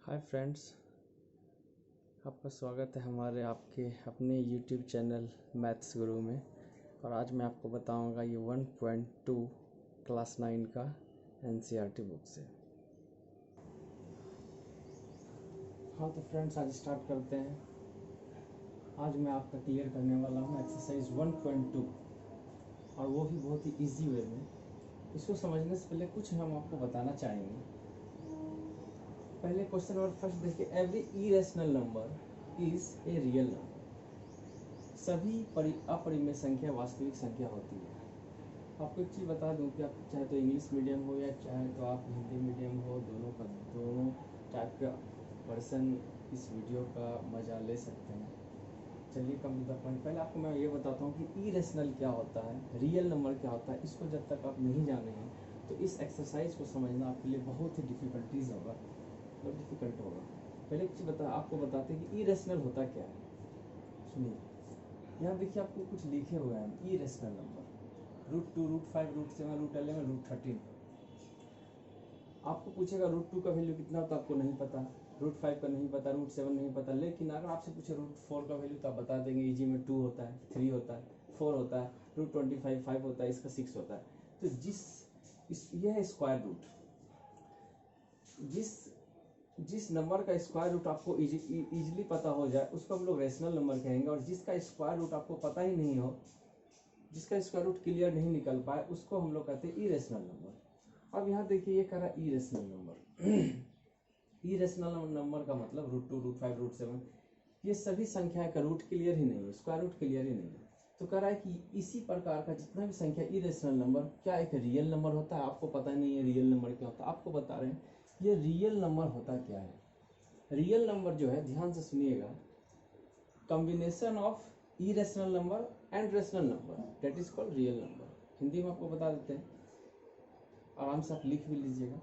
Hi friends, आपका स्वागत है हमारे आपके अपने यूट्यूब चैनल मैथ्स गुरु में। और आज मैं आपको बताऊंगा ये 1.2 क्लास 9 का एनसीईआरटी बुक से। हाँ तो फ्रेंड्स, आज स्टार्ट करते हैं। आज मैं आपका क्लियर करने वाला हूँ एक्सरसाइज 1.2, और वो भी बहुत ही इजी वे में। इसको समझने से पहले कुछ हम आपको बताना चाहेंगे। पहले क्वेश्चन नंबर फर्स्ट देखिए, every irrational number is a real number. सभी अपरिमेय संख्या वास्तविक संख्या होती है। आपको एक चीज़ बता दूं कि आप चाहे तो इंग्लिश मीडियम हो या चाहे तो आप हिंदी मीडियम हो, दोनों टाइप का पर्सन इस वीडियो का मजा ले सकते हैं। चलिए कम टू द पॉइंट। पहले आपको मैं ये बताता हूँ कि इरेशनल क्या होता है, रियल नंबर क्या होता है। इसको जब तक आप नहीं जाने हैं तो इस एक्सरसाइज को समझना आपके लिए बहुत ही डिफिकल्टीज होगा, डिफिकल्ट होगा। पहले एक चीज़ आपको बताते हैं कि इरेशनल होता क्या है। सुनिए, यहाँ देखिए आपको कुछ लिखे हुए हैं इरेशनल नंबर। √2, √5, √7, √11, √13। आपको पूछेगा √2 का वैल्यू कितना होता है, आपको नहीं पता। √5 का नहीं पता, √7 नहीं पता। लेकिन अगर आपसे पूछे √4 का वैल्यू तो आप बता देंगे इजी में। 2 होता है, 3 होता है, 4 होता है, √25 5 होता है, इसका 6 होता है। तो यह है स्क्वायर रूट। जिस नंबर का स्क्वायर रूट आपको इजीली पता हो जाए उसको हम लोग रेशनल नंबर कहेंगे। और जिसका स्क्वायर रूट आपको पता ही नहीं हो, जिसका स्क्वायर रूट क्लियर नहीं निकल पाए, उसको हम लोग कहते हैं इरेशनल नंबर। अब यहाँ देखिए, ये कह रहा है इरेशनल नंबर। इरेशनल नंबर का मतलब √2, √5, √7 ये सभी संख्या का रूट क्लियर ही नहीं है, स्क्वायर रूट क्लियर ही नहीं है। तो कह रहा है कि इसी प्रकार का जितना भी संख्या इरेशनल नंबर क्या एक रियल नंबर होता है। आपको पता नहीं है रियल नंबर क्या होता है, आपको बता रहे हैं ये रियल नंबर होता क्या है। रियल नंबर जो है, ध्यान से सुनिएगा, combination of irrational number and rational number, that is called real number. Hindi में आपको बता देते हैं, आराम से आप लिख भी लीजिएगा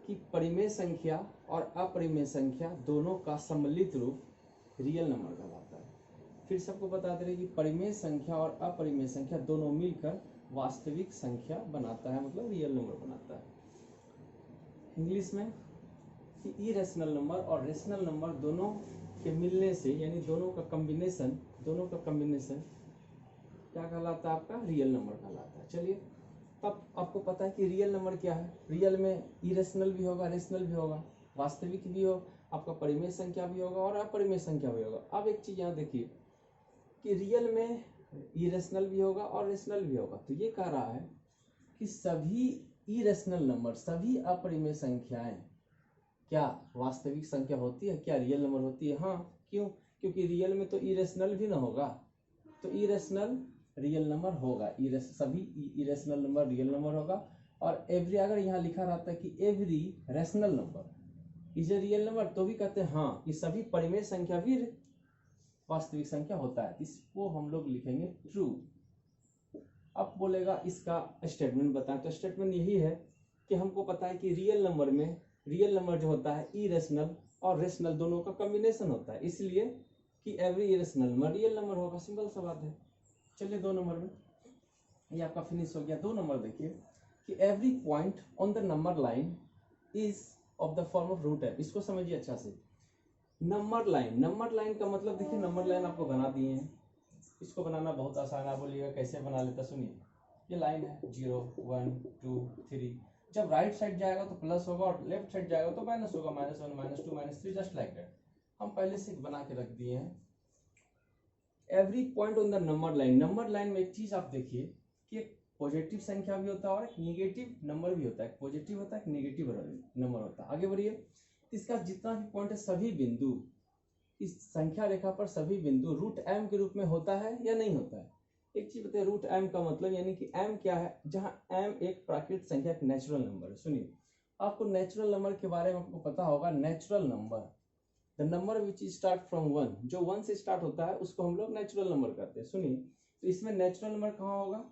कि परिमेय संख्या और अपरिमेय संख्या दोनों का सम्मिलित रूप रियल नंबर कहलाता है। फिर सबको बता दे रहे कि परिमेय संख्या और अपरिमेय संख्या दोनों मिलकर वास्तविक संख्या बनाता है, मतलब रियल नंबर बनाता है। इंग्लिश में कि इरेशनल नंबर और रेशनल नंबर दोनों के मिलने से, यानी दोनों का कॉम्बिनेशन क्या कहलाता है, आपका रियल नंबर कहलाता है। चलिए, तब आपको पता है कि रियल नंबर क्या है। रियल में इरेशनल भी होगा, रेशनल भी होगा, वास्तविक भी हो, आपका परिमेय संख्या भी होगा और अपरिमेय संख्या भी होगा। अब एक चीज यहाँ देखिए कि रियल में इरेशनल भी होगा और रेशनल भी होगा। तो ये कह रहा है कि सभी इरेशनल नंबर, सभी अपरिमेय संख्याएं क्या वास्तविक संख्या होती है, क्या रियल नंबर होती है। हाँ, क्यों? क्योंकि रियल में तो इरेशनल भी ना होगा, तो इरेशनल रियल नंबर होगा। सभी इरेशनल नंबर रियल नंबर होगा। और एवरी, अगर यहाँ लिखा रहता है कि every rational number is a real number, तो भी कहते हैं हाँ कि सभी परिमेय संख्या भी वास्तविक संख्या होता है। इसको हम लोग लिखेंगे ट्रू। अब बोलेगा इसका स्टेटमेंट बताएं, तो स्टेटमेंट यही है कि हमको पता है कि रियल नंबर जो होता है इरेशनल और रेशनल दोनों का कॉम्बिनेशन होता है, इसलिए कि every irrational number real number होगा। सिंपल सा बात है। चलिए 2 नंबर में ये आपका फिनिश हो गया। 2 नंबर देखिए कि every point on the number line is of the form of root है। इसको समझिए अच्छा से। नंबर लाइन का मतलब देखिए, नंबर लाइन आपको बना दिए हैं। इसको बनाना बहुत आसान है। बोलिएगा कैसे बना लेता, सुनिए। ये लाइन है 0 1 2 3। जब राइट साइड जाएगा तो प्लस होगा और लेफ्ट साइड जाएगा तो माइनस होगा, -1 -2 -3, जस्ट लाइक दैट। हम पहले से बना के रख दिए हैं। Every point on the number line में एक चीज आप देखिए कि एक पॉजिटिव संख्या भी होता है और एक निगेटिव नंबर भी होता है। पॉजिटिव होता है, एक निगेटिव नंबर होता है। आगे बढ़िए। इसका जितना भी पॉइंट है, सभी बिंदु, इस संख्या रेखा पर सभी बिंदु √m के रूप में होता है या नहीं होता है। एक चीज बताइए, √m का मतलब यानी कि m क्या है, जहां m एक प्राकृतिक संख्या, एक नेचुरल नंबर है। सुनिए, आपको नेचुरल नंबर के बारे में आपको पता होगा। Natural number, the number which start from 1, जो 1 से स्टार्ट होता है उसको हम लोग नेचुरल नंबर कहते हैं। सुनिए, तो इसमें नेचुरल नंबर कहाँ होगा,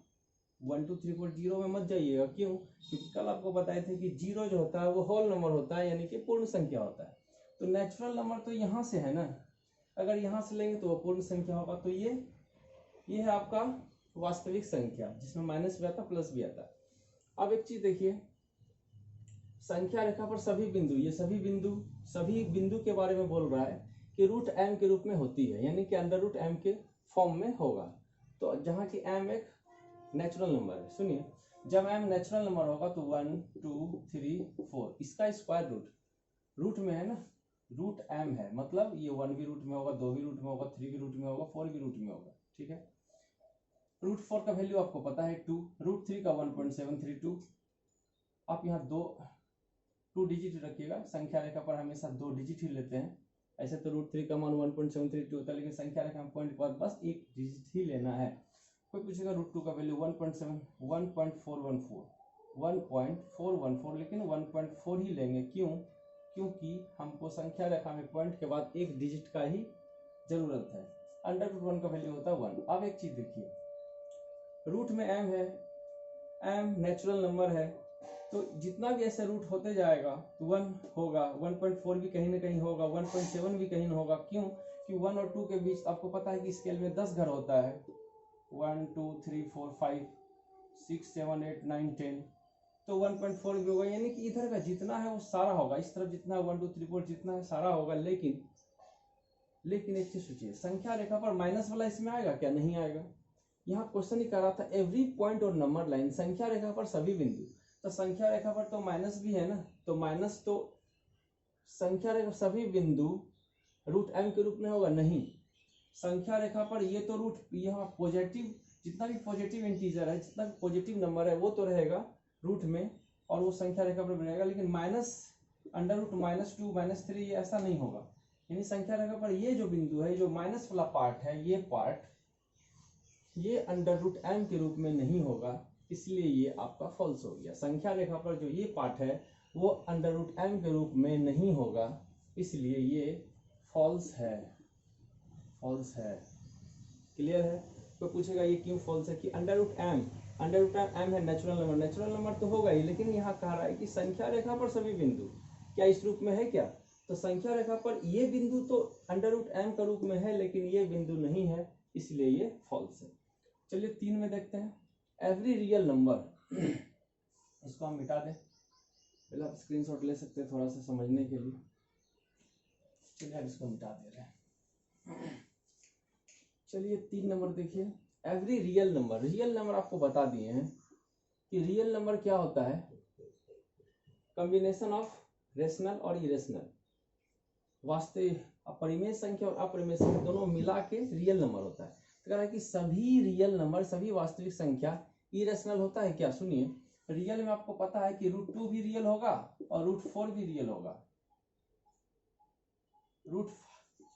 1 2 3 4 0 में मत जाइएगा। क्यों? क्योंकि कल आपको बताए थे कि 0 जो होता है वो होल नंबर होता है, यानी कि पूर्ण संख्या होता है। तो नेचुरल नंबर तो यहाँ से है ना, अगर यहाँ से लेंगे तो वो पूर्ण संख्या होगा। तो ये है आपका वास्तविक संख्या, जिसमें माइनस भी आता प्लस भी आता। अब एक चीज देखिए, संख्या रेखा पर सभी बिंदु, ये सभी बिंदु के बारे में बोल रहा है कि रूट एम के रूप में होती है, यानी कि अंडर रूट एम के फॉर्म में होगा। तो जहाँ की एम एक नेचुरल नंबर है, सुनिए, जब एम नेचुरल नंबर होगा तो 1 2 3 4 इसका स्क्वायर रूट में है ना, रूट एम है, मतलब ये 1 भी रूट में होगा, 2 भी रूट में होगा, 3 भी रूट में होगा, 4 भी रूट में होगा, ठीक है। रूट 4 का वैल्यू आपको पता है 2, रूट 3 का 1.732। आप यहाँ 2 डिजिट रखिएगा, संख्या रेखा पर हमेशा 2 डिजिट ही लेते हैं। ऐसे तो रूट 3 का मान 1.732 होता है, लेकिन संख्या रेखा में पॉइंट के बाद बस 1 डिजिट ही लेना है। कोई पूछेगा रूट 2 का वैल्यू 1.414, लेकिन 1.4 ही लेंगे, क्यों? क्योंकि हमको संख्या रेखा में पॉइंट के बाद 1 डिजिट का ही जरूरत है। अंडर रूट 1 का वैल्यू होता है 1। अब एक चीज देखिए, रूट में एम है, एम नेचुरल नंबर है, तो जितना भी ऐसे रूट होते जाएगा तो 1 होगा, 1.4 भी कहीं ना कहीं होगा, 1.7 भी कहीं होगा, क्यों? कि 1 और 2 के बीच आपको पता है कि स्केल में 10 घर होता है, 1 2 3 4 5 6 7 8 9 10, तो 1.4 भी होगा, यानी कि इधर का जितना है वो सारा होगा, इस तरफ जितना 1 2 3 4 जितना है सारा होगा। लेकिन एक चीज सोचिए, संख्या रेखा पर माइनस वाला इसमें आएगा क्या? नहीं आएगा। यहाँ क्वेश्चन ही कर रहा था एवरी पॉइंट और नंबर लाइन, संख्या रेखा पर सभी बिंदु, तो संख्या रेखा पर तो माइनस भी है ना, तो माइनस तो संख्या रेखा सभी बिंदु रूट एम के रूप में होगा? नहीं। संख्या रेखा पर ये तो रूट, यहाँ पॉजिटिव, जितना भी पॉजिटिव इंटीजर है, जितना भी पॉजिटिव नंबर है वो तो रहेगा रूट में, और वो संख्या रेखा पर रहेगा, लेकिन माइनस अंडर रूट -2 -3 ये ऐसा नहीं होगा। यानी संख्या रेखा पर ये जो बिंदु है, जो माइनस वाला पार्ट है, ये पार्ट ये अंडर रूट एम के रूप में नहीं होगा, इसलिए ये आपका फॉल्स हो गया। संख्या रेखा पर जो ये पार्ट है वो अंडर रूट एम के रूप में नहीं होगा, इसलिए ये फॉल्स है, फॉल्स है। क्लियर है? तो पूछेगा ये क्यों फॉल्स है? कि अंडर रूट एम एम है नेचुरल नंबर तो होगा ही, लेकिन यहाँ कह रहा है कि संख्या रेखा पर सभी बिंदु क्या इस रूप में है क्या? तो संख्या रेखा पर ये बिंदु तो अंडर रूट एम का रूप में है, लेकिन ये बिंदु नहीं है, इसलिए ये फॉल्स है। चलिए 3 में देखते हैं, एवरी रियल नंबर इसको हम मिटा दें, पहले आप स्क्रीनशॉट ले सकते हैं थोड़ा सा समझने के लिए। चलिए अब इसको मिटा दे रहे हैं। चलिए 3 नंबर देखिए, एवरी रियल नंबर आपको बता दिए हैं कि रियल नंबर क्या होता है, कॉम्बिनेशन ऑफ रेशनल और इरेशनल, वास्तविक अपरिमेय संख्या और अपरिमेय संख्या दोनों मिला के रियल नंबर होता है। तो कह रहा है कि सभी रियल नंबर, सभी वास्तविक संख्या इरेशनल होता है क्या? सुनिए, रियल में आपको पता है कि रूट 2 भी रियल होगा और रूट 4 भी रियल होगा, रूट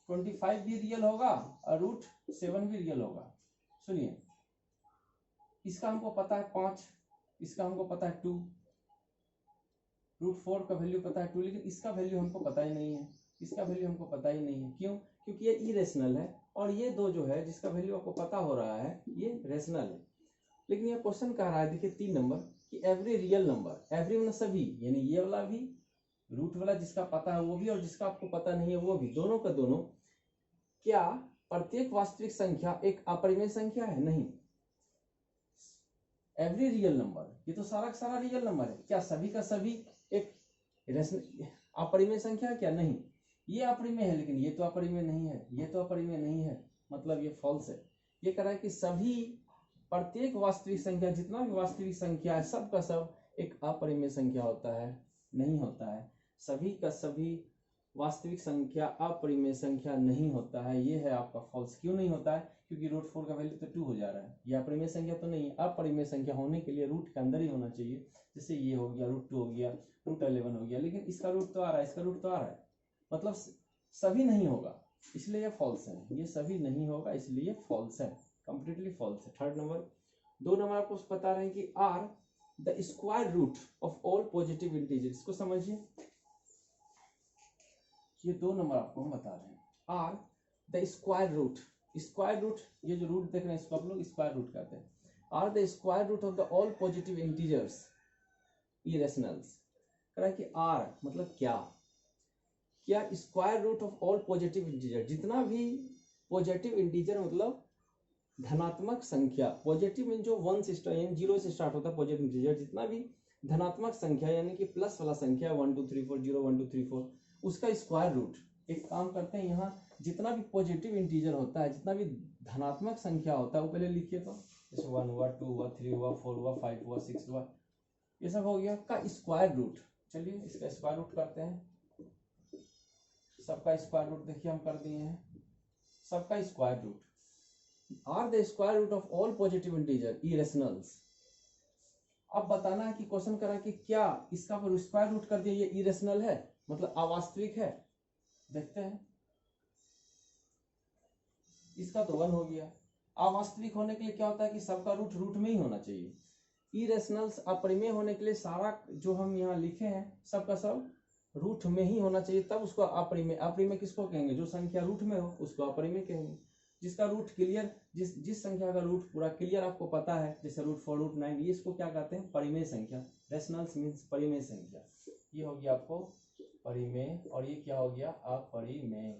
25 भी रियल होगा और रूट 7 भी रियल होगा। सुनिए, इसका हमको पता है 5, इसका हमको पता है 2, रूट 4 का वैल्यू पता है 2, लेकिन इसका वैल्यू हमको पता ही नहीं है, इसका वैल्यू हमको पता ही नहीं है। क्यों? क्योंकि ये इरेशनल है, और ये दो जो है जिसका वैल्यू आपको पता हो रहा है ये रेशनल है। लेकिन ये क्वेश्चन कह रहा है, देखिए 3 नंबर, कि एवरी रियल नंबर, एवरी मतलब सभी, यानी ये वाला भी, रूट वाला जिसका पता है वो भी, और जिसका आपको पता नहीं है वो भी, दोनों का दोनों, क्या प्रत्येक वास्तविक संख्या एक अपरिमेय संख्या है? नहीं। एवरी रियल नंबर, ये तो सारा का सारा रियल नंबर है, क्या सभी का सभी एक अपरिमेय संख्या है क्या? नहीं। ये अपरिमेय है, लेकिन ये तो अपरिमेय नहीं है, ये तो अपरिमेय नहीं है, मतलब ये फॉल्स है। ये कह रहा है कि सभी, प्रत्येक वास्तविक संख्या, जितना भी वास्तविक संख्या है, सब का सब एक अपरिमेय संख्या होता है? नहीं होता है। सभी का सभी वास्तविक संख्या अपरिमेय संख्या नहीं होता है, ये है आपका फॉल्स। क्यों नहीं होता है? क्योंकि रूट 4 का वैल्यू तो 2 हो जा रहा है, ये अपरिमेय संख्या तो नहीं है। अपरिमेय संख्या होने के लिए रूट के अंदर ही होना चाहिए, जैसे ये हो गया रूट 2 हो गया, रूट 11 हो गया, लेकिन इसका रूट तो आ रहा है, इसका रूट तो आ रहा है, मतलब सभी नहीं होगा, इसलिए ये फॉल्स है। ये सभी नहीं होगा, इसलिए फॉल्स है, कंप्लीटली फॉल्स है। 3rd नंबर, 2 नंबर आपको बता रहे हैं कि are the square root of all positive integer, इसको समझिए, ये 2 नंबर आपको हम बता रहे हैं। आर द स्क्वायर रूट, ये जो रूट देख रहे हैं इसको आप लोग स्क्वायर रूट कहते हैं। Are the square root of the all positive integers irrationals. कह रहा है कि आर मतलब क्या square root of all positive integer, जितना भी पॉजिटिव इंटीजर मतलब धनात्मक संख्या, पॉजिटिव मीन जो 1 से स्टार्ट, 0 से स्टार्ट होता है पॉजिटिव इंटीजर, जितना भी धनात्मक संख्या यानी कि प्लस वाला संख्या 1 2 3 4 0 1 2 3 4 उसका स्क्वायर रूट। एक काम करते हैं, यहाँ जितना भी पॉजिटिव इंटीजर होता है, जितना भी धनात्मक संख्या होता है वो पहले लिखिए। तो जैसे 1 हुआ, 2 हुआ, 3 हुआ, 4 हुआ, 5 हुआ, 6 हुआ, ये सब हो गया का स्क्वायर रूट। चलिए इसका स्क्वायर रूट करते हैं। सबका स्क्वायर रूट देखिए हम कर दिए हैं। सबका square root are the square root of all positive integer irrationals. अब बताना है कि क्वेश्चन करा कि क्या इसका स्क्वायर रूट कर दिया ये इरेशनल है, मतलब अवास्तविक है। देखते हैं, इसका तो 1 हो गया। अवास्तविक होने के लिए क्या होता है कि सबका रूट रूट में ही होना चाहिए। इरेशनल्स अपरिमेय होने के लिए सारा जो हम यहाँ लिखे हैं सबका सब रूट में ही होना चाहिए, तब उसको अपरिमेय। अपरिमेय किसको कहेंगे? जो संख्या रूट में हो उसको अपरिमेय कहेंगे। जिसका रूट क्लियर, जिस संख्या का रूट पूरा क्लियर आपको पता है, जैसे √4 √9, ये इसको क्या कहते हैं? परिमेय संख्या। रेशनल्स मीन्स परिमेय संख्या। ये हो गया आपको परिमेय, और ये क्या हो गया? अपरिमेय।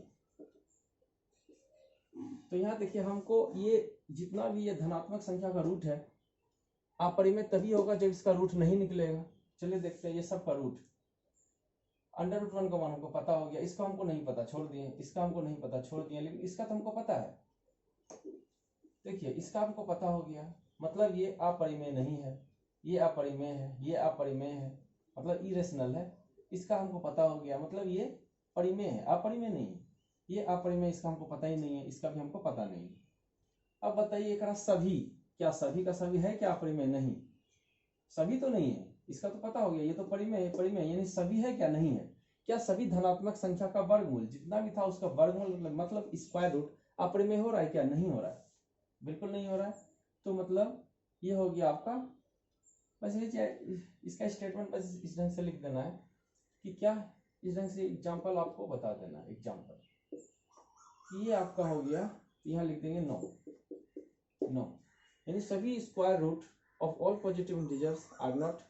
तो यहाँ देखिए, हमको ये जितना भी ये धनात्मक संख्या का रूट है अपरिमेय तभी होगा जब इसका रूट नहीं निकलेगा। चलिए देखते हैं, ये सब का रूट √1 का मान हमको पता हो गया, इसका हमको नहीं पता, छोड़ दिए। इसका हमको नहीं पता, छोड़ दिए, लेकिन इसका तो हमको पता है। देखिए इसका हमको पता हो गया, मतलब ये अपरिमेय नहीं है, ये अपरिमेय है, ये अपरिमेय है, मतलब इरेशनल है। इसका हमको पता हो गया, मतलब ये परिमेय है, अपरिमेय नहीं है। ये अपरिमेय, इसका हमको पता ही नहीं है, इसका भी हमको पता नहीं है। अब बताइए एकरा सभी, क्या सभी का सभी है क्या अपरिमेय? नहीं, सभी तो नहीं है। इसका तो पता हो गया, ये तो परिमेय है। परिमेय यानी सभी है क्या? नहीं है। क्या सभी धनात्मक संख्या का वर्गमूल जितना भी था उसका वर्गमूल मतलब स्क्वायर रूट अपरिमेय हो रहा है क्या? नहीं हो रहा है, बिल्कुल नहीं हो रहा है। तो मतलब ये हो गया आपका, बस ये इसका स्टेटमेंट बस इस ढंग से लिख देना है कि क्या, इस ढंग से एग्जाम्पल आपको बता देना है। एग्जाम्पल ये आपका हो गया, यहाँ लिख देंगे नो, यानी सभी square root of all positive integers are not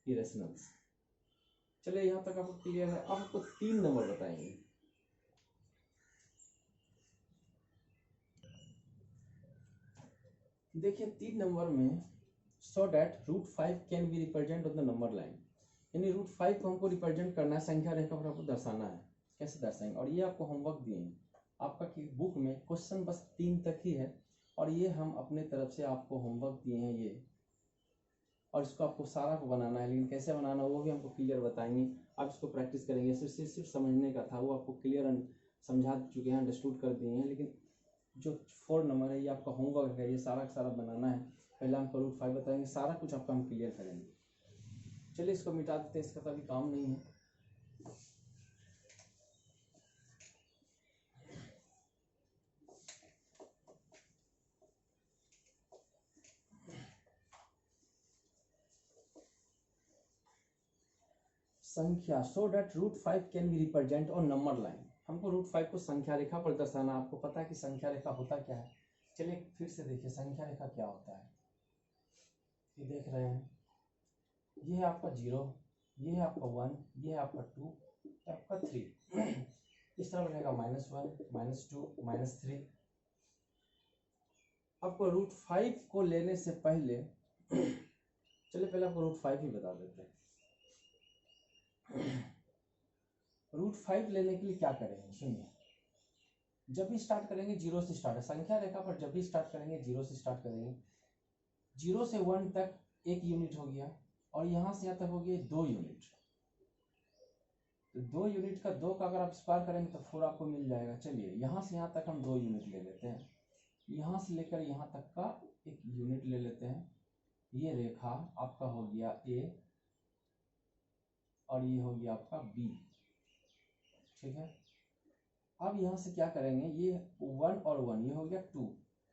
irrationals. चलिए यहाँ तक आपको क्लियर है। अब आपको 3 नंबर बताएंगे। देखिए 3 नंबर में, so that √5 can be represent on the number line, यानी √5 को हमको रिप्रेजेंट करना है, संख्या रेखा पर आपको दर्शाना है। कैसे दर्शाएंगे? और ये आपको होमवर्क दिए हैं आपका कि बुक में क्वेश्चन बस 3 तक ही है, और ये हम अपने तरफ से आपको होमवर्क दिए हैं ये, और इसको आपको सारा को बनाना है। लेकिन कैसे बनाना है वो भी हमको क्लियर बताएंगे। आप इसको प्रैक्टिस करेंगे। सिर्फ समझने का था, वो आपको क्लियर समझा चुके हैं, अंडरस्टूड कर दिए हैं। लेकिन जो 4 नंबर है ये आपका होमवर्क है, ये सारा का सारा बनाना है। पहले हम √5 बताएंगे, सारा कुछ आपका हम क्लियर करेंगे। चलिए इसको मिटा देते हैं, इसका तो अभी काम नहीं है। संख्या, so that √5 can be represent on number line. हमको √5 को संख्या रेखा पर दर्शाना। आपको पता है कि संख्या रेखा होता क्या है? चलिए फिर से देखिए संख्या रेखा क्या होता है। ये देख रहे हैं, ये है आपका 0, ये है आपका 1, ये है आपका 2, आपका 3। इस तरह बनेगा -1 -2 -3। आपको √5 को लेने से पहले चलिए पहले आपको √5 ही बता देते हैं। √5 लेने के लिए क्या करेंगे? सुनिए, जब भी स्टार्ट करेंगे 0 से स्टार्ट है। संख्या रेखा पर जब भी स्टार्ट करेंगे 0 से स्टार्ट करेंगे। 0 से 1 तक 1 यूनिट हो गया, और यहाँ से यहाँ तक हो गया 2 यूनिट। तो 2 यूनिट का 2 का अगर आप स्क्वायर करेंगे तो 4 आपको मिल जाएगा। चलिए यहाँ से यहाँ तक हम 2 यूनिट ले लेते हैं, यहाँ से लेकर यहाँ तक का 1 यूनिट ले लेते हैं। ये रेखा आपका हो गया A, और ये हो गया आपका B, ठीक है। अब यहाँ से क्या करेंगे, ये 1 और 1, ये हो गया 2,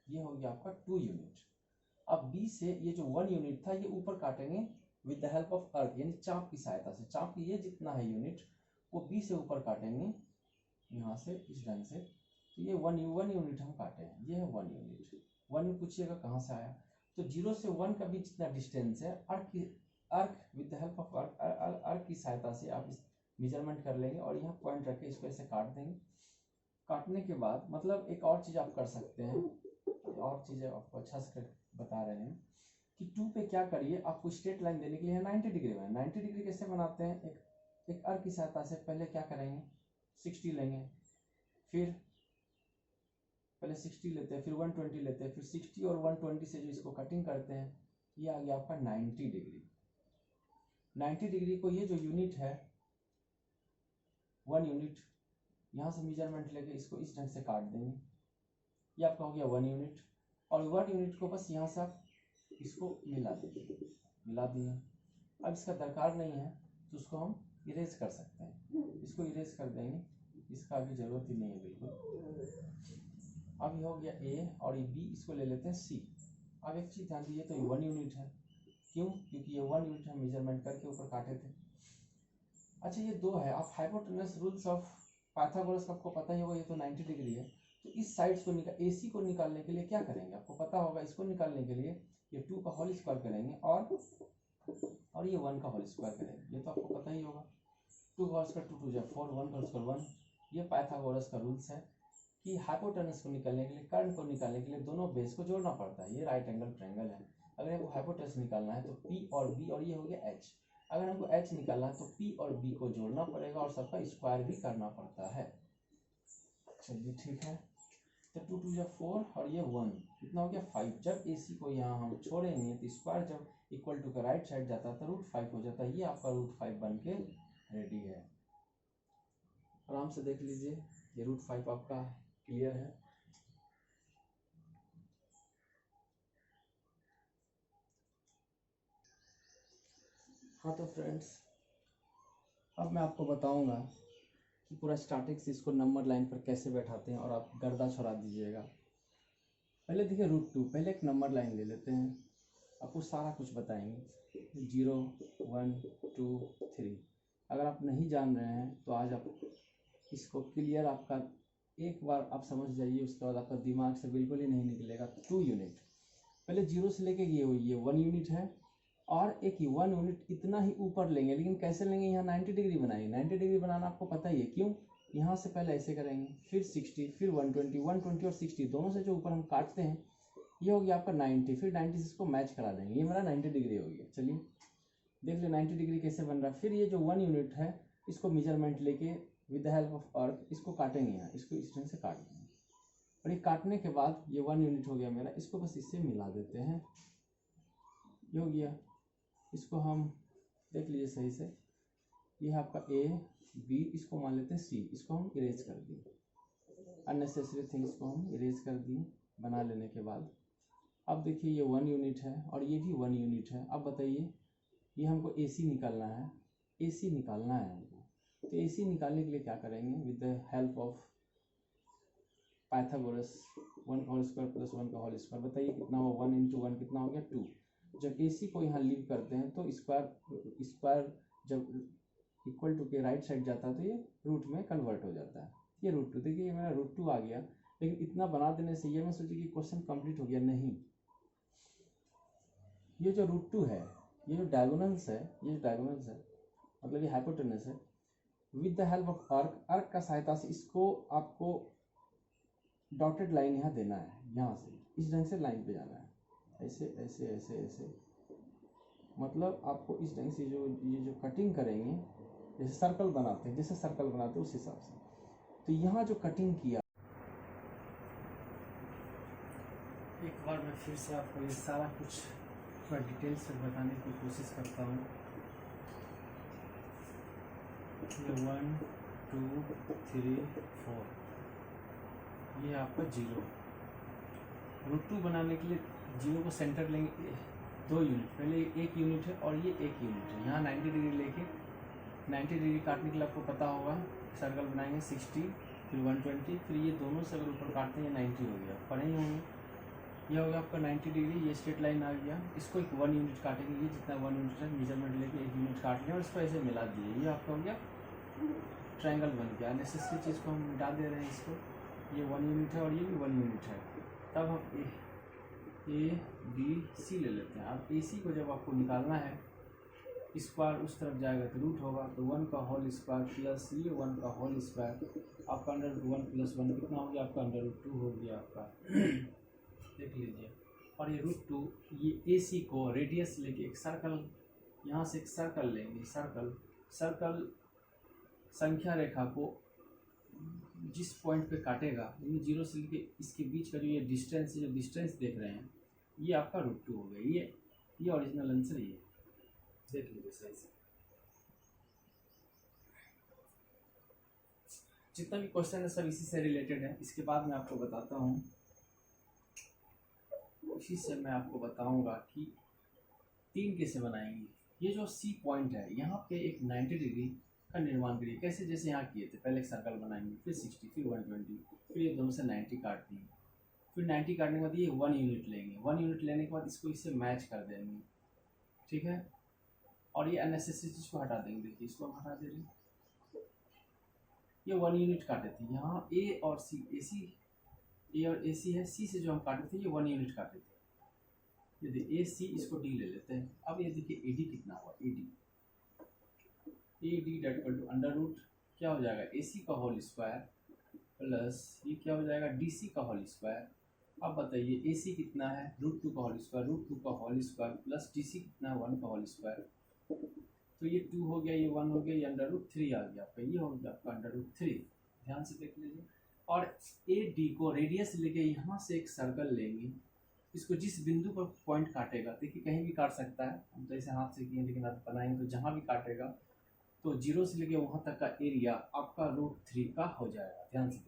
ये हो गया आपका 2 यूनिट। अब B से ये जो 1 यूनिट था ये ऊपर काटेंगे विद द हेल्प ऑफ अर्क, यानी चाप की सहायता से। चाप की ये जितना है यूनिट वो B से ऊपर काटेंगे यहाँ से इस ढंग से। तो ये 1 यूनिट हम काटे हैं, ये है 1 यूनिट। 1 में पूछिएगा कहाँ से आया, तो 0 से 1 का बीच जितना डिस्टेंस है, अर्क विद द हेल्प ऑफ अर्क की सहायता से आप इस मेजरमेंट कर लेंगे, और यहाँ पॉइंट रख के इसको ऐसे काट देंगे। काटने के बाद मतलब एक और चीज़ आप कर सकते हैं, और चीज़ें आपको अच्छा से बता रहे हैं कि 2 पे क्या करिए, आपको स्ट्रेट लाइन देने के लिए 90 डिग्री बनाए। 90 डिग्री कैसे बनाते हैं, एक अर्क की सहायता से पहले क्या करेंगे, 60 लेंगे, फिर पहले 60 लेते हैं, फिर 120 लेते हैं, फिर 60 और 120 से जो इसको कटिंग करते हैं, ये आ गया आपका 90 डिग्री। 90 डिग्री को ये जो यूनिट है 1 यूनिट, यहाँ से मेजरमेंट लेके इसको इस ढंग से काट देंगे, ये आपका हो गया 1 यूनिट। और 1 यूनिट को बस यहाँ से आप इसको मिला दिए। अब इसका दरकार नहीं है तो उसको हम इरेज कर सकते हैं, इसको इरेज कर देंगे, इसका अभी ज़रूरत ही नहीं है बिल्कुल। अब ये हो गया ए और ये बी, इसको ले लेते हैं सी। अब एक चीज़ ध्यान दीजिए, तो ये 1 यूनिट है, क्यों, क्योंकि ये 1 यूनिट हम मेजरमेंट करके ऊपर काटे थे। अच्छा ये 2 है, आप हाइपोटेनस रूल्स ऑफ पाइथागोरस आपको पता ही होगा, ये तो 90 डिग्री है। तो इस साइड्स को AC को निकालने के लिए क्या करेंगे, आपको पता होगा, इसको निकालने के लिए ये 2 का होल स्क्वायर करेंगे और ये 1 का होल स्क्वायर करेंगे, ये तो आपको पता ही होगा। 2 का होल स्क्वायर 2 2 4, 1 का होल स्क्वायर 1। ये पाइथागोरस का रूल्स है कि हाइपोटेनस को निकालने के लिए, कर्ण को निकालने के लिए दोनों बेस को जोड़ना पड़ता है। ये राइट एंगल ट्रायंगल है, अगर हमको हाइपोटेनस निकालना है तो P और B, और ये हो गया H। अगर हमको H निकालना है तो P और B को जोड़ना पड़ेगा और सबका स्क्वायर भी करना पड़ता है। चलिए ठीक है, तो 2 2 या 4 और ये 1, कितना हो गया 5। जब AC को यहाँ हम छोड़ेंगे तो स्क्वायर जब इक्वल टू का राइट साइड जाता है तो √5 हो जाता है। ये आपका √5 बन के रेडी है। आराम से देख लीजिए, ये √5 आपका क्लियर है। हाँ तो फ्रेंड्स, अब मैं आपको बताऊंगा कि पूरा स्टार्टिंग से इसको नंबर लाइन पर कैसे बैठाते हैं और आप गर्दा छोड़ा दीजिएगा। पहले देखिए √2, पहले एक नंबर लाइन ले लेते हैं, आपको सारा कुछ बताएंगे 0 1 2 3। अगर आप नहीं जान रहे हैं तो आज आप इसको क्लियर, आपका एक बार आप समझ जाइए, उसके बाद आपका दिमाग से बिल्कुल ही नहीं निकलेगा। 2 यूनिट पहले 0 से लेके ये 1 यूनिट है, और एक 1 यूनिट इतना ही ऊपर लेंगे, लेकिन कैसे लेंगे, यहाँ 90 डिग्री बनाएंगे। 90 डिग्री बनाना आपको पता ही है, क्यों, यहाँ से पहले ऐसे करेंगे, फिर 60, फिर 120 और 60 दोनों से जो ऊपर हम काटते हैं, ये हो गया आपका 90, फिर 90 से इसको मैच करा देंगे, ये मेरा 90 डिग्री हो गया। चलिए देख ले 90 डिग्री कैसे बन रहा है। फिर ये जो 1 यूनिट है, इसको मेजरमेंट लेके विद द हेल्प ऑफ अर्क इसको काटेंगे, यहाँ इसको इस ढंग से काट देंगे, और ये काटने के बाद ये 1 यूनिट हो गया मेरा, इसको बस इससे मिला देते हैं, ये हो गया। इसको हम देख लीजिए सही से, ये है आपका A B, इसको मान लेते हैं C, इसको हम इरेज कर दिए, अननेसेसरी थिंग्स को हम इरेज कर दिए बना लेने के बाद। अब देखिए ये 1 यूनिट है और ये भी 1 यूनिट है। अब बताइए, ये हमको AC निकालना है, AC निकालना है हमको, तो AC निकालने के लिए क्या करेंगे, with the help of Pythagoras, 1 का होल स्क्वायर प्लस 1 का होल स्क्वायर, बताइए कितना हो, 1 × 1 कितना हो गया 2। जब AC को यहाँ लीव करते हैं तो स्क्वायर जब इक्वल टू के राइट साइड जाता है तो ये रूट में कन्वर्ट हो जाता है। ये √2, देखिए ये मेरा √2 आ गया, लेकिन इतना बना देने से ये मैं सोची कि क्वेश्चन कंप्लीट हो गया, नहीं। ये जो √2 है, ये जो डायगोनल्स है, मतलब ये हाइपोटेनस है, विद द हेल्प ऑफ अर्क का सहायता से इसको आपको डॉटेड लाइन यहाँ देना है, यहाँ से इस ढंग से लाइन पे जाना है, ऐसे ऐसे ऐसे ऐसे, मतलब आपको इस ढंग से ये जो कटिंग करेंगे, जैसे सर्कल बनाते हैं, उस हिसाब से। तो यहाँ जो कटिंग किया, एक बार मैं फिर से आपको ये सारा कुछ थोड़ा डिटेल से बताने की कोशिश करता हूँ। 1 2 3 4, ये आपका 0। √2 बनाने के लिए 0 को सेंटर लेंगे, 2 यूनिट, पहले 1 यूनिट है और ये 1 यूनिट है। यहाँ 90 डिग्री लेके 90 डिग्री काटने के लिए आपको पता होगा, सर्कल बनाएंगे 60, फिर 120, फिर ये दोनों से अगर ऊपर काटते हैं 90 हो गया, पढ़े ही होंगे। ये हो गया आपका 90 डिग्री, ये स्ट्रेट लाइन आ गया, इसको एक 1 यूनिट काटेंगे, ये जितना 1 यूनिट है मेजरमेंट लेके 1 यूनिट काट लिया और इसको ऐसे मिला दिए, ये आपका हो गया ट्रायंगल बन गया। नेसेसरी चीज़ को हम मिटा दे रहे हैं इसको, ये 1 यूनिट है और ये भी 1 यूनिट है। तब हम A B C ले लेते हैं। अब AC को जब आपको निकालना है, स्क्वायर उस तरफ जाएगा तो रूट होगा, तो 1 का होल स्क्वायर प्लस ये 1 का होल स्क्वायर, आपका √1 + 1 कितना हो गया, आपका √2 हो गया आपका। देख लीजिए और ये √2, ये AC को रेडियस लेके एक सर्कल, यहाँ से एक सर्कल लेंगे, सर्कल संख्या रेखा को जिस पॉइंट पे काटेगा, ये 0 से लेके इसके बीच का जो ये डिस्टेंस देख रहे हैं, ये आपका √2 हो गया। ये ओरिजिनल आंसर ये देख लीजिए सही से। जितना भी क्वेश्चन है सब इसी से रिलेटेड है। इसके बाद मैं आपको बताता हूँ, इसी से मैं आपको बताऊंगा कि 3 कैसे बनाएंगे। ये जो C पॉइंट है, यहाँ पे एक 90 डिग्री का निर्माण करिए। कैसे? जैसे यहाँ किए थे, पहले एक सर्कल बनाएंगे, फिर 60, फिर 120, फिर ये दोनों से 90 काट दिए, फिर 90 काटने के बाद ये 1 यूनिट लेंगे। 1 यूनिट लेने के बाद इसको इससे मैच कर देंगे, ठीक है। और ये अननेसेसरी चीज़ को हटा देंगे। देखिए इसको हम हटा दे रहे हैं, ये 1 यूनिट काटे थे। यहाँ A और C, A और AC है, C से जो हम काटे थे ये 1 यूनिट काटे थे। यदि AC, इसको D ले लेते हैं। अब ये देखिए AD कितना हुआ, AD डेट इक्वल टू अंडर रूट क्या हो जाएगा, AC का होल स्क्वायर प्लस ये क्या हो जाएगा, DC का होल स्क्वायर। अब बताइए AC कितना है, √2 का होल स्क्वायर प्लस DC कितना है, 1 का होल स्क्वायर। तो ये 2 हो गया, ये 1 हो गया, ये अंडर√3 आ गया आपका, ये हो गया आपका अंडर√3। ध्यान से देख लीजिए। और AD को रेडियस लेके यहाँ से एक सर्कल लेंगे, इसको जिस बिंदु पर पॉइंट काटेगा, देखिए कहीं भी काट सकता है, हम तो ऐसे हाथ से किए, लेकिन आप बनाएंगे तो जहाँ भी काटेगा तो 0 से लेके वहाँ तक का एरिया आपका √3 का हो जाएगा। ध्यान से।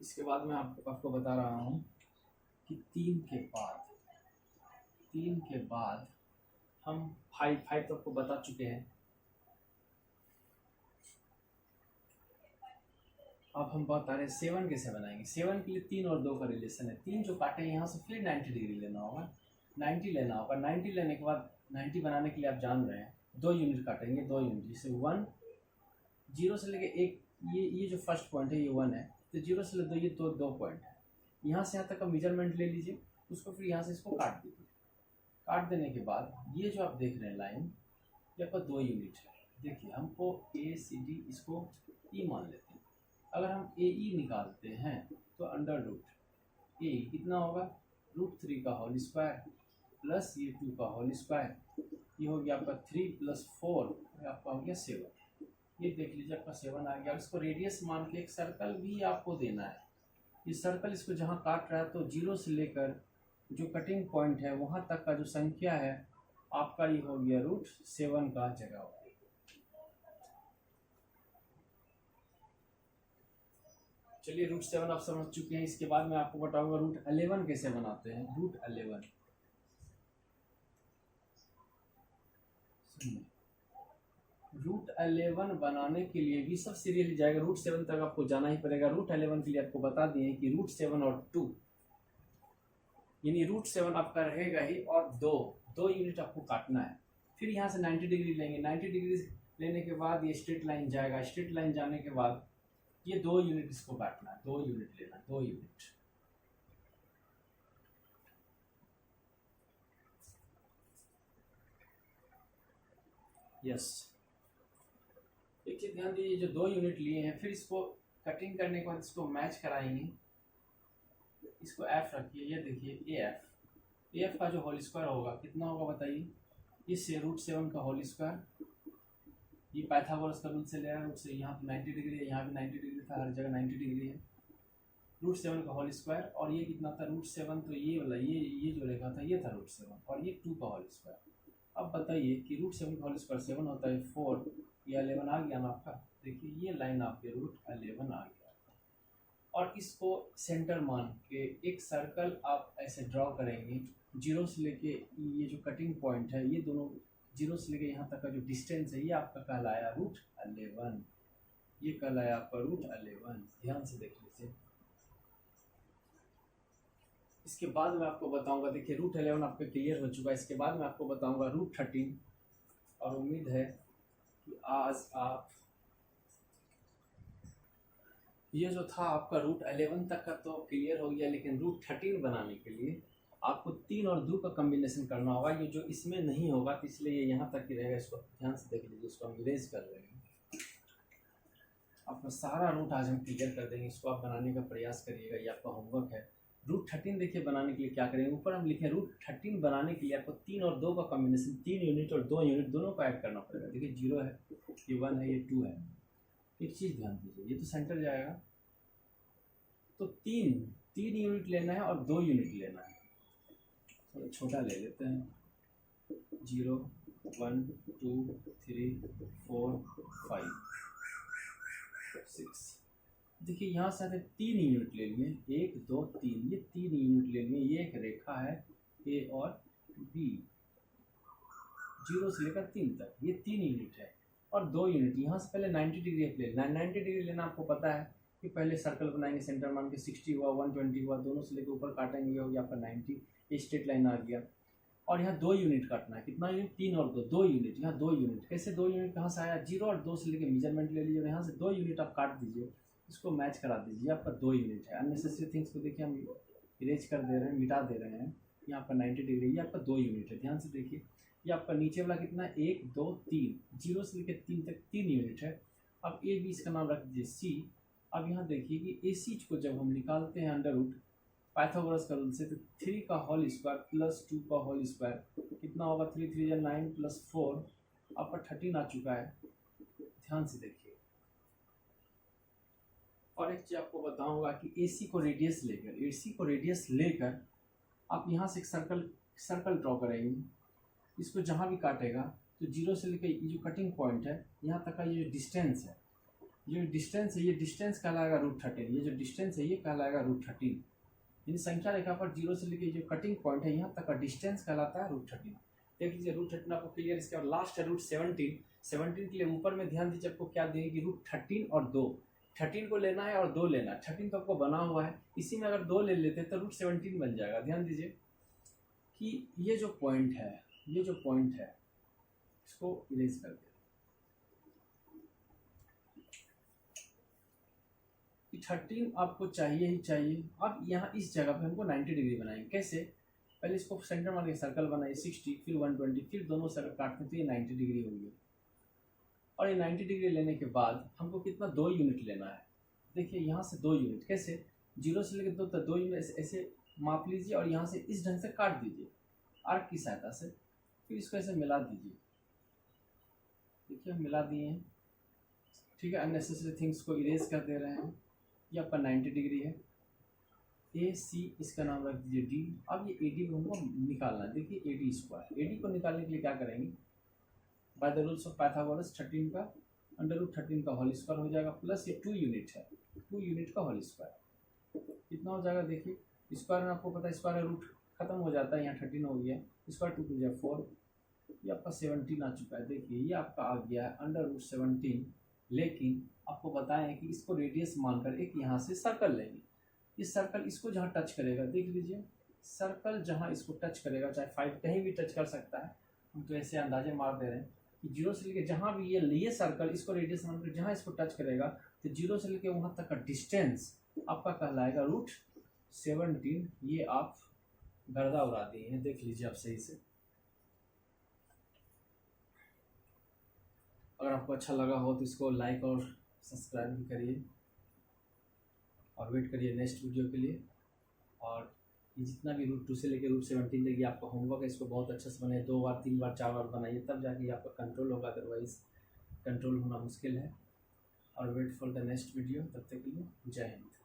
इसके बाद मैं आपको बता रहा हूँ कि 3 के बाद हम 5 तो आपको बता चुके हैं। अब हम बता रहे हैं 7 कैसे बनाएंगे। 7 के लिए 3 और 2 का रिलेशन है। 3 जो काटे हैं यहाँ से फिर 90 डिग्री लेना होगा, 90 लेना होगा। 90 लेने के बाद 90 बनाने के लिए आप जान रहे हैं 2 यूनिट काटेंगे, 2 यूनिट, जैसे 1, 0 से लेके 1, ये जो फर्स्ट पॉइंट है ये 1 है, तो 0 से लेके 2, ये 2 पॉइंट है। यहाँ से यहाँ तक का मेजरमेंट ले लीजिए, उसको फिर यहाँ से इसको काट दीजिए। काट देने के बाद ये जो आप देख रहे हैं लाइन, ये आपका 2 यूनिट है। देखिए हमको ACD इसको E मान लेते हैं। अगर हम AE निकालते हैं तो अंडर रूट A कितना होगा, √3 का होल स्क्वायर प्लस ये 2 का होल स्क्वायर, ये हो गया आपका 3 + 4, आपका हो गया 7। ये देख लीजिए आपका 7 आ गया। इसको रेडियस मान के एक सर्कल भी आपको देना है। ये सर्कल इसको जहाँ काट रहा है तो 0 से लेकर जो कटिंग पॉइंट है वहाँ तक का जो संख्या है आपका ये हो गया √7 का जगह हो। चलिए √7 आप समझ चुके हैं। इसके बाद मैं आपको बताऊंगा √11 कैसे बनाते हैं। √11 √11 बनाने के लिए भी सब सीरियल जाएगा, √7 तक आपको जाना ही पड़ेगा। √11 के लिए आपको बता दिए कि √7 और 2, यानी √7 आपका रहेगा ही, और 2 यूनिट आपको काटना है। फिर यहाँ से 90 डिग्री लेंगे। 90 डिग्री लेने के बाद ये स्ट्रेट लाइन जाएगा। स्ट्रेट लाइन जाने के बाद ये 2 यूनिट इसको काटना है, 2 यूनिट लेना, 2 यूनिट। यस, एक चीज ध्यान दीजिए, जो 2 यूनिट लिए हैं, फिर इसको कटिंग करने के बाद इसको मैच कराएंगे। इसको F रखिए, ये देखिए AF का जो होल स्क्वायर होगा कितना होगा बताइए, इससे √7 का होल स्क्वायर, ये पाइथागोरस का रूल से ले रहा है। रूट से यहाँ पे 90 डिग्री है, यहाँ भी 90 डिग्री था, हर जगह 90 डिग्री है। √7 का होल स्क्वायर, और ये कितना था √7, तो ये वाला ये जो रेखा था ये था √7, और ये 2 का होल स्क्वायर। अब बताइए कि √7 का होल स्क्वायर 7 होता है 4, ये 11 आ गया ना आपका। देखिए ये लाइन आपके √11 आ गया, और इसको सेंटर मान के एक सर्कल आप ऐसे ड्रॉ करेंगे। 0 से लेके ये जो कटिंग पॉइंट है, ये दोनों 0 से लेके यहाँ तक का जो डिस्टेंस है, ये आपका कहलाया √11, ये कहलाया आपका √11। ध्यान से देख लीजिए। इसके बाद मैं आपको बताऊंगा, देखिए √11 आपका क्लियर हो चुका है। इसके बाद मैं आपको बताऊंगा √13, और उम्मीद है कि आज आप ये जो था आपका √11 तक का तो क्लियर हो गया, लेकिन √13 बनाने के लिए आपको 3 और 2 का कॉम्बिनेशन करना होगा। ये जो इसमें नहीं होगा तो इसलिए ये यहाँ तक ही रहेगा। इसको ध्यान से देख लीजिए, इसको हम इरेज कर रहे हैं। आपका सारा रूट आज हम क्लियर कर देंगे। इसको आप बनाने का प्रयास करिएगा, ये आपका होमवर्क है। रूट 13 देखिए बनाने के लिए क्या करेंगे, ऊपर हम लिखे रूट 13 बनाने के लिए आपको 3 और 2 का कॉम्बिनेशन, 3 यूनिट और 2 यूनिट दोनों को ऐड करना पड़ेगा। देखिए 0 है, ये 1 है, ये 2 है। एक चीज़ ध्यान दीजिए, ये तो सेंटर जाएगा तो 3 यूनिट लेना है और 2 यूनिट लेना है। थोड़ा छोटा ले लेते हैं, 0 1 2 3 4 5 6। देखिए यहाँ से आते 3 यूनिट ले लिए, 1 2 3, ये 3 यूनिट ले लिए। ये एक रेखा है ए और बी, 0 से लेकर 3 तक, ये 3 यूनिट है। और 2 यूनिट यहाँ से पहले 90 डिग्री ले लेना। 90 डिग्री लेना आपको पता है कि पहले सर्कल बनाएंगे, सेंटर मान के 60 हुआ, 120 हुआ, दोनों से लेकर ऊपर काटेंगे, ये हो गया आपका 90, ये स्ट्रेट लाइन आ गया। और यहाँ 2 यूनिट काटना है, कितना यूनिट, 3 और 2 यूनिट। यहाँ 2 यूनिट, कैसे 2 यूनिट कहाँ से आया, 0 और 2 से लेकर मेजरमेंट ले लीजिए, यहाँ से 2 यूनिट आप काट दीजिए, इसको मैच करा दीजिए, आपका 2 यूनिट है। अननेसेसरी थिंग्स को देखिए हम इरेज कर दे रहे हैं, मिटा दे रहे हैं। यहाँ आपका 90 डिग्री, ये आपका 2 यूनिट है। ध्यान से देखिए, ये आपका नीचे वाला कितना है, 1 2 3, 0 से लेकर 3 तक 3 यूनिट है। अब ए बी इसका नाम रख दीजिए सी। अब यहाँ देखिए कि ए सी को जब हम निकालते हैं अंडर रूट पाइथागोरस का रूल से, तो 3 का होल स्क्वायर प्लस 2 का होल स्क्वायर कितना होगा, 3 3 या 9 प्लस 4 आपका 13 आ चुका है। ध्यान से देखिए, और एक चीज आपको बताऊंगा कि AC को रेडियस लेकर आप यहाँ से एक सर्कल ड्रॉ करेंगे। इसको जहाँ भी काटेगा तो 0 से लेकर ये जो कटिंग पॉइंट है यहाँ तक का ये जो डिस्टेंस है, ये डिस्टेंस कहलाएगा रूट 13। ये जो डिस्टेंस है ये कहलाएगा रूट 13। यानी संख्या रेखा पर 0 से लेकर जो कटिंग पॉइंट है यहाँ तक का डिस्टेंस कहलाता है रूट 13। देख लीजिए रूट 13 आपको क्लियर। इसके बाद लास्ट है रूट 17 के लिए ऊपर में ध्यान दीजिए, आपको क्या देगी, रूट 13 और 2। 13 को लेना है और 2 लेना है। 13 तो आपको बना हुआ है, इसी में अगर 2 ले लेते हैं तो रूट 17 बन जाएगा। ध्यान दीजिए कि ये जो पॉइंट है इसको इरेज कर दे। 13 आपको चाहिए ही चाहिए। अब यहाँ इस जगह पे हमको 90 डिग्री बनाएंगे। कैसे, पहले इसको सेंटर मान के सर्कल बनाइए 60, फिर 120, फिर दोनों सर्कल काटते तो ये 90 डिग्री होगी। और ये 90 डिग्री लेने के बाद हमको कितना, 2 यूनिट लेना है। देखिए यहाँ से 2 यूनिट, कैसे, 0 से लेकर 2 तक 2 यूनिट ऐसे माप लीजिए और यहाँ से इस ढंग से काट दीजिए आर्क की सहायता से, फिर इसको ऐसे मिला दीजिए। देखिए हम मिला दिए हैं, ठीक है। अननेसेसरी थिंग्स को इरेज कर दे रहे हैं। ये आपका 90 डिग्री है। AC इसका नाम रख दीजिए D। अब ये AD को हमको निकालना है। देखिए AD स्क्वायर, AD को निकालने के लिए क्या करेंगे, by the rules of Pythagoras 13 का अंडर रूट 13 का होल स्क्वायर हो जाएगा, प्लस ये 2 यूनिट है, 2 यूनिट का होल स्क्वायर कितना हो जाएगा। देखिए स्क्वायर में आपको पता है स्क्वायर रूट खत्म हो जाता है, यहाँ 13 हो गया, स्क्वायर 2 टू 4, ये आपका 17 आ चुका है। देखिए ये आपका आ गया है अंडर रूट 17। लेकिन आपको बताएं कि इसको रेडियस मानकर एक यहाँ से सर्कल लेंगे। इस सर्कल इसको जहाँ टच करेगा, देख लीजिए सर्कल जहाँ इसको टच करेगा, चाहे 5 कहीं भी टच कर सकता है, हम तो ऐसे अंदाजे मार दे रहे हैं कि 0 से लेकर जहाँ भी ये सर्कल इसको रेडियस मानकर जहाँ इसको टच करेगा तो 0 से लेकर वहाँ तक का डिस्टेंस आपका कहलाएगा रूट 17। ये आप गर्दा उड़ा दिए हैं, देख लीजिए आप सही से। अगर आपको अच्छा लगा हो तो इसको लाइक और सब्सक्राइब भी करिए और वेट करिए नेक्स्ट वीडियो के लिए। और ये जितना भी रूट 2 से लेकर रूट 17 तक ये आपका होमवर्क है, इसको बहुत अच्छे से बनाइए, 2 बार 3 बार 4 बार बनाइए, तब जाके आपका कंट्रोल होगा, अदरवाइज कंट्रोल होना मुश्किल है। और wait for the next video, तब तक के लिए जय हिंद।